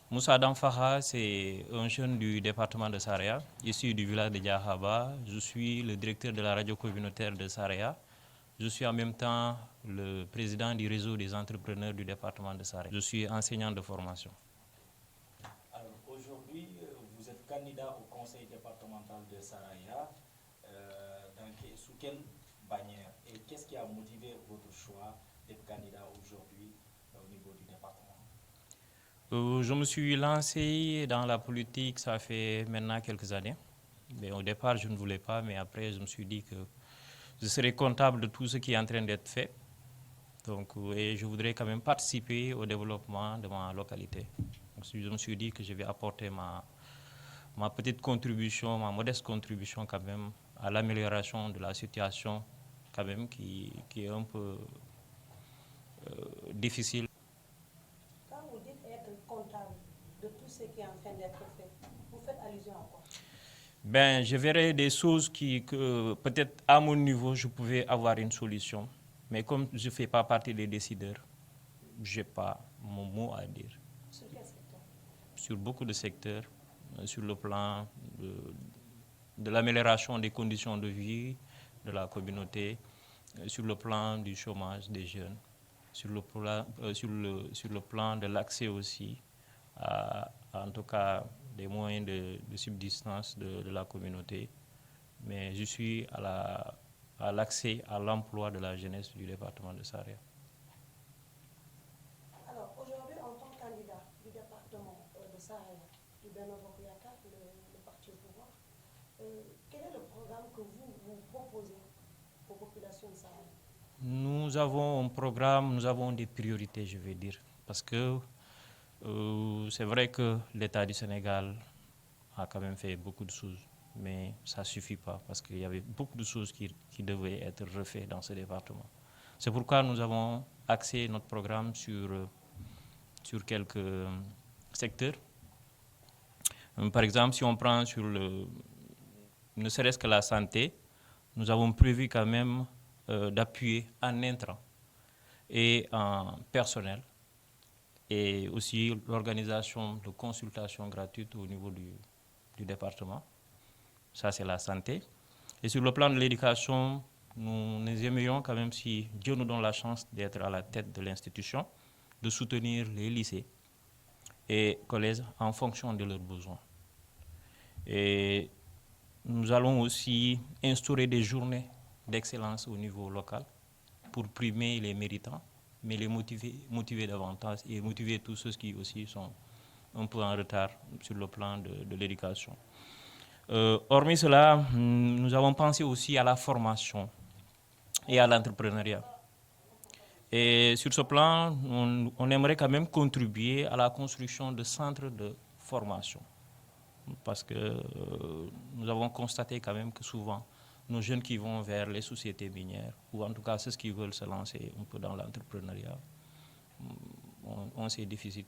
Moussa Damfara, c'est un jeune du département de Saraya, issu du village de Diahaba. Je suis le directeur de la radio communautaire de Saraya. Je suis en même temps le président du réseau des entrepreneurs du département de Saraya. Je suis enseignant de formation. Alors aujourd'hui, vous êtes candidat au conseil départemental de Saraya. Sous quelle bannière et qu'est-ce qui a motivé votre choix d'être candidat aujourd'hui au niveau du département? Je me suis lancé dans la politique, ça fait maintenant quelques années. Mais au départ, je ne voulais pas, mais après, je me suis dit que je serais comptable de tout ce qui est en train d'être fait. Donc, et je voudrais quand même participer au développement de ma localité. Donc, je me suis dit que je vais apporter ma petite contribution, ma modeste contribution quand même à l'amélioration de la situation quand même qui est un peu difficile. Quand vous dites être comptable de tout ce qui est en train d'être fait, vous faites allusion à quoi? Ben, je verrais des choses que peut-être à mon niveau, je pouvais avoir une solution. Mais comme je ne fais pas partie des décideurs, je n'ai pas mon mot à dire. Sur quel secteur? Sur beaucoup de secteurs, sur le plan de l'amélioration des conditions de vie de la communauté, sur le plan du chômage des jeunes, sur le plan de l'accès aussi en tout cas des moyens de subsistance de la communauté. Mais je suis à l'accès à l'emploi de la jeunesse du département de Saraya. Alors aujourd'hui, en tant que candidat du département de Saraya, du Benno Bokk Yakaar, le parti au pouvoir, quel est le programme que vous proposez aux populations de Saraya? Nous avons un programme, nous avons des priorités, je vais dire. Parce que c'est vrai que l'État du Sénégal a quand même fait beaucoup de choses, mais ça ne suffit pas parce qu'il y avait beaucoup de choses qui devaient être refaites dans ce département. C'est pourquoi nous avons axé notre programme sur quelques secteurs. Par exemple, si on prend ne serait-ce que la santé, nous avons prévu quand même d'appuyer en intrants et en personnel et aussi l'organisation de consultations gratuites au niveau du département. Ça, c'est la santé. Et sur le plan de l'éducation, nous aimerions quand même, si Dieu nous donne la chance d'être à la tête de l'institution, de soutenir les lycées et collèges en fonction de leurs besoins. Et nous allons aussi instaurer des journées d'excellence au niveau local pour primer les méritants, mais les motiver davantage et motiver tous ceux qui aussi sont un peu en retard sur le plan de l'éducation. Hormis cela, nous avons pensé aussi à la formation et à l'entrepreneuriat. Et sur ce plan, on aimerait quand même contribuer à la construction de centres de formation. Parce que nous avons constaté quand même que souvent, nos jeunes qui vont vers les sociétés minières, ou en tout cas ceux qui veulent se lancer un peu dans l'entrepreneuriat, ont ces déficits.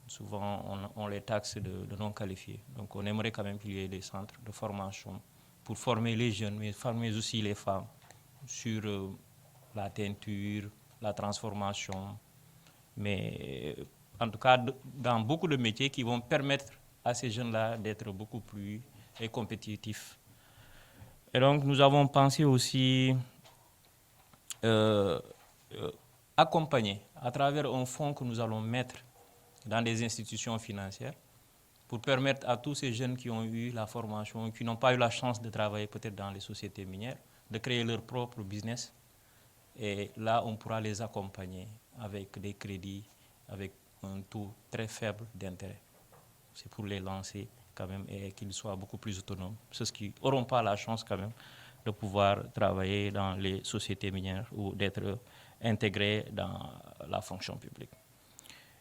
Souvent, on les taxe de non qualifiés. Donc, on aimerait quand même qu'il y ait des centres de formation pour former les jeunes, mais former aussi les femmes sur la teinture, la transformation, mais en tout cas dans beaucoup de métiers qui vont permettre à ces jeunes-là d'être beaucoup plus compétitifs. Et donc, nous avons pensé aussi accompagner à travers un fonds que nous allons mettre dans des institutions financières pour permettre à tous ces jeunes qui ont eu la formation, qui n'ont pas eu la chance de travailler peut-être dans les sociétés minières, de créer leur propre business. Et là, on pourra les accompagner avec des crédits, avec un taux très faible d'intérêt. C'est pour les lancer quand même et qu'ils soient beaucoup plus autonomes. Ceux qui n'auront pas la chance quand même de pouvoir travailler dans les sociétés minières ou d'être intégrés dans la fonction publique.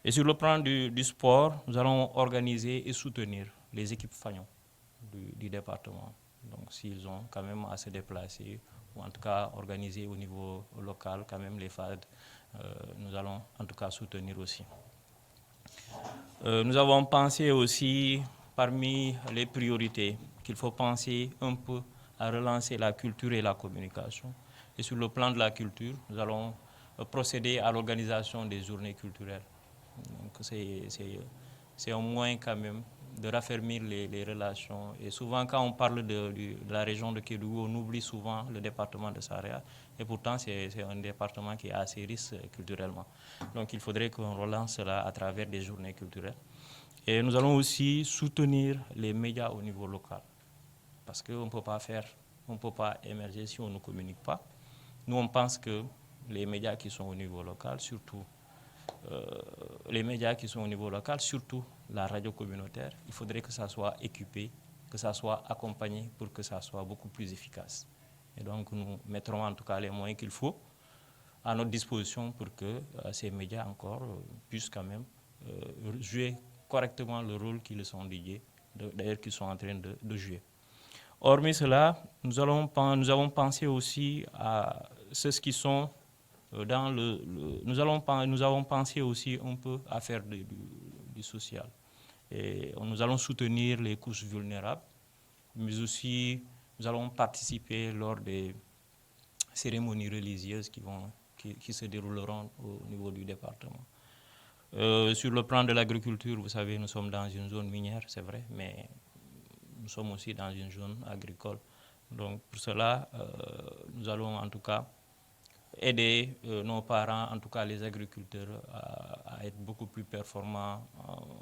Et sur le plan du sport, nous allons organiser et soutenir les équipes Fagnon du département. Donc s'ils ont quand même à se déplacer, ou en tout cas organiser au niveau local quand même les FAD, nous allons en tout cas soutenir aussi. Nous avons pensé aussi, parmi les priorités, qu'il faut penser un peu à relancer la culture et la communication. Et sur le plan de la culture, nous allons procéder à l'organisation des journées culturelles. Donc c'est un moyen quand même de raffermir les relations. Et souvent, quand on parle de la région de Kédougou, on oublie souvent le département de Saraya. Et pourtant, c'est un département qui est assez riche culturellement. Donc, il faudrait qu'on relance cela à travers des journées culturelles. Et nous allons aussi soutenir les médias au niveau local. Parce qu'on ne peut pas émerger si on ne communique pas. Nous, on pense que les médias qui sont au niveau local, surtout les médias qui sont au niveau local, surtout la radio communautaire, il faudrait que ça soit équipé, que ça soit accompagné pour que ça soit beaucoup plus efficace. Et donc, nous mettrons en tout cas les moyens qu'il faut à notre disposition pour que ces médias encore puissent quand même jouer correctement le rôle qu'ils sont dédiés, d'ailleurs qu'ils sont en train de jouer. Hormis cela, nous avons pensé aussi à ceux qui sont dans nous avons pensé aussi un peu à faire du social. Et nous allons soutenir les couches vulnérables, mais aussi nous allons participer lors des cérémonies religieuses qui se dérouleront au niveau du département. Sur le plan de l'agriculture, vous savez, nous sommes dans une zone minière, c'est vrai, mais nous sommes aussi dans une zone agricole. Donc pour cela, nous allons en tout cas aider nos parents, en tout cas les agriculteurs, à être beaucoup plus performants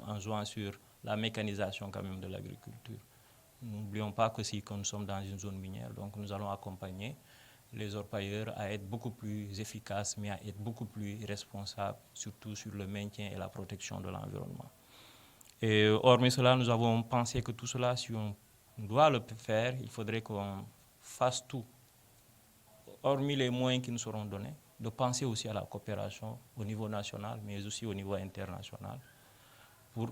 en jouant sur la mécanisation quand même de l'agriculture. N'oublions pas que nous sommes dans une zone minière, donc nous allons accompagner les orpailleurs à être beaucoup plus efficaces, mais à être beaucoup plus responsables, surtout sur le maintien et la protection de l'environnement. Et hormis cela, nous avons pensé que tout cela, si on doit le faire, il faudrait qu'on fasse tout, hormis les moyens qui nous seront donnés, de penser aussi à la coopération au niveau national, mais aussi au niveau international, pour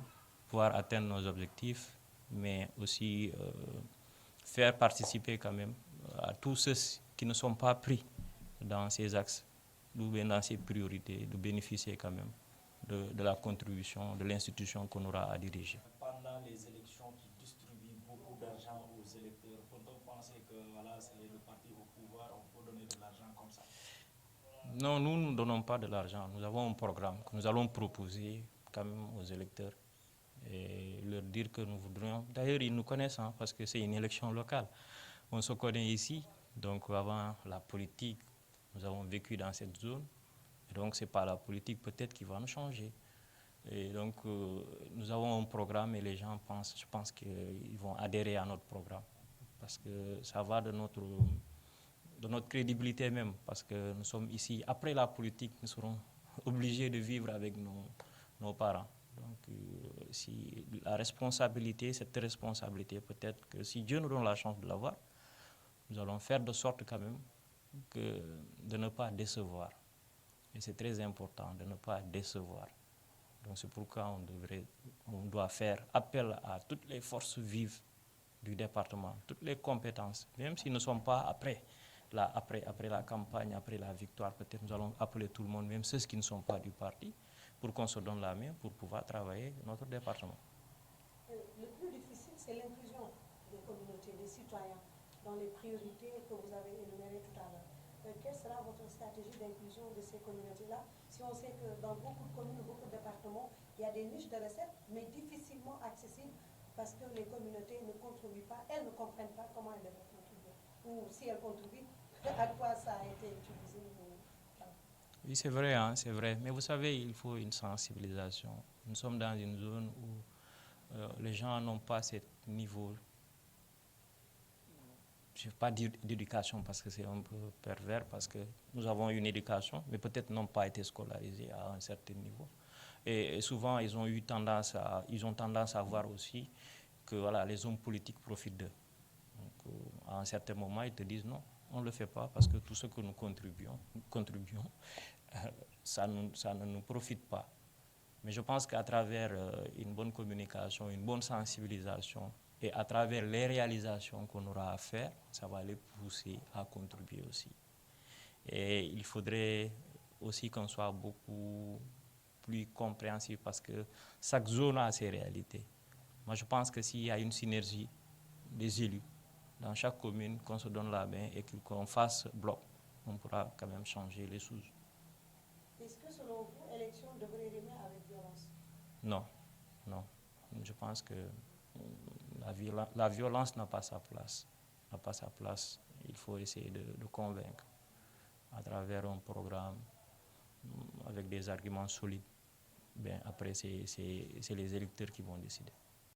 pouvoir atteindre nos objectifs, mais aussi faire participer quand même à tous ceux qui ne sont pas pris dans ces axes, ou bien dans ces priorités, de bénéficier quand même de la contribution de l'institution qu'on aura à diriger. Pendant les élections qui distribuent beaucoup d'argent aux électeurs, peut-on penser que voilà, c'est le parti au pouvoir, on peut donner de l'argent comme ça? Non, nous ne donnons pas de l'argent. Nous avons un programme que nous allons proposer quand même aux électeurs et leur dire que nous voudrions. D'ailleurs, ils nous connaissent parce que c'est une élection locale. On se connaît ici, donc avant la politique, nous avons vécu dans cette zone. Et donc, ce n'est pas la politique peut-être qui va nous changer. Et donc, nous avons un programme et les gens je pense qu'ils vont adhérer à notre programme. Parce que ça va de notre crédibilité même. Parce que nous sommes ici, après la politique, nous serons obligés de vivre avec nos parents. Donc, si la responsabilité, cette responsabilité, peut-être que si Dieu nous donne la chance de l'avoir, nous allons faire de sorte quand même de ne pas décevoir. Et c'est très important de ne pas décevoir. Donc c'est pourquoi on doit faire appel à toutes les forces vives du département, toutes les compétences, même si nous ne sommes pas après la campagne, après la victoire, peut-être nous allons appeler tout le monde, même ceux qui ne sont pas du parti, pour qu'on se donne la main pour pouvoir travailler notre département. Le plus difficile, c'est l'inclusion des communautés, des citoyens, dans les priorités que vous avez énumérées tout à l'heure. Quelle sera votre stratégie d'inclusion de ces communautés-là, si on sait que dans beaucoup de communes, beaucoup de départements, il y a des niches de recettes, mais difficilement accessibles parce que les communautés ne contribuent pas, elles ne comprennent pas comment elles devraient contribuer. Ou si elles contribuent, à quoi ça a été utilisé. Oui, c'est vrai, c'est vrai. Mais vous savez, il faut une sensibilisation. Nous sommes dans une zone où les gens n'ont pas ce niveau, je ne vais pas dire d'éducation parce que c'est un peu pervers, parce que nous avons une éducation, mais peut-être n'ont pas été scolarisés à un certain niveau. Et souvent, ils ont tendance à voir aussi que voilà, les hommes politiques profitent d'eux. Donc, à un certain moment, ils te disent non, on ne le fait pas parce que tout ce que nous contribuons ça ne nous profite pas. Mais je pense qu'à travers une bonne communication, une bonne sensibilisation, et à travers les réalisations qu'on aura à faire, ça va les pousser à contribuer aussi. Et il faudrait aussi qu'on soit beaucoup plus compréhensif parce que chaque zone a ses réalités. Moi, je pense que s'il y a une synergie des élus dans chaque commune, qu'on se donne la main et qu'on fasse bloc, on pourra quand même changer les choses. Est-ce que selon vous, l'élection devrait rimer avec violence? Non, non. Je pense que la violence n'a pas sa place. N'a pas sa place. Il faut essayer de convaincre à travers un programme avec des arguments solides. Bien, après, c'est les électeurs qui vont décider.